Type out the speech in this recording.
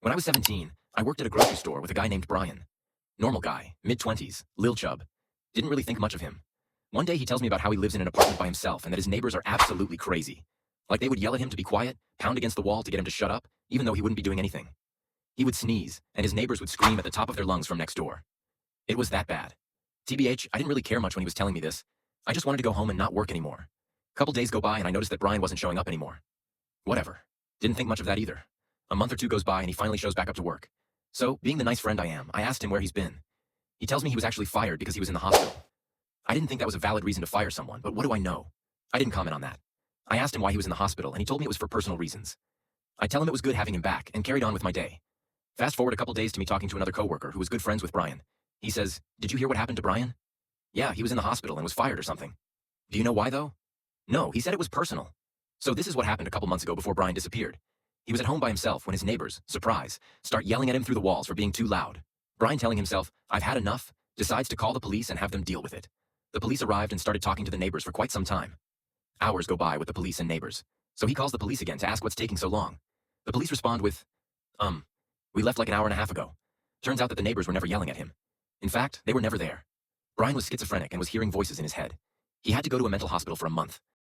When I was 17, I worked at a grocery store with a guy named Brian. Normal guy, mid-20s, Lil Chub. Didn't really think much of him. One day he tells me about how he lives in an apartment by himself and that his neighbors are absolutely crazy. Like they would yell at him to be quiet, pound against the wall to get him to shut up, even though he wouldn't be doing anything. He would sneeze, and his neighbors would scream at the top of their lungs from next door. It was that bad. TBH, I didn't really care much when he was telling me this. I just wanted to go home and not work anymore. Couple days go by and I noticed that Brian wasn't showing up anymore. Whatever. Didn't think much of that either. A month or two goes by and he finally shows back up to work. So, being the nice friend I am, I asked him where he's been. He tells me he was actually fired because he was in the hospital. I didn't think that was a valid reason to fire someone, but what do I know? I didn't comment on that. I asked him why he was in the hospital and he told me it was for personal reasons. I tell him it was good having him back and carried on with my day. Fast forward a couple days to me talking to another coworker who was good friends with Brian. He says, "Did you hear what happened to Brian?" "Yeah, he was in the hospital and was fired or something." "Do you know why though?" "No, he said it was personal." So this is what happened a couple months ago before Brian disappeared. He was at home by himself when his neighbors, surprise, start yelling at him through the walls for being too loud. Brian, telling himself, "I've had enough," decides to call the police and have them deal with it. The police arrived and started talking to the neighbors for quite some time. Hours go by with the police and neighbors. So he calls the police again to ask what's taking so long. The police respond with, "We left like an hour and a half ago." Turns out that the neighbors were never yelling at him. In fact, they were never there. Brian was schizophrenic and was hearing voices in his head. He had to go to a mental hospital for a month.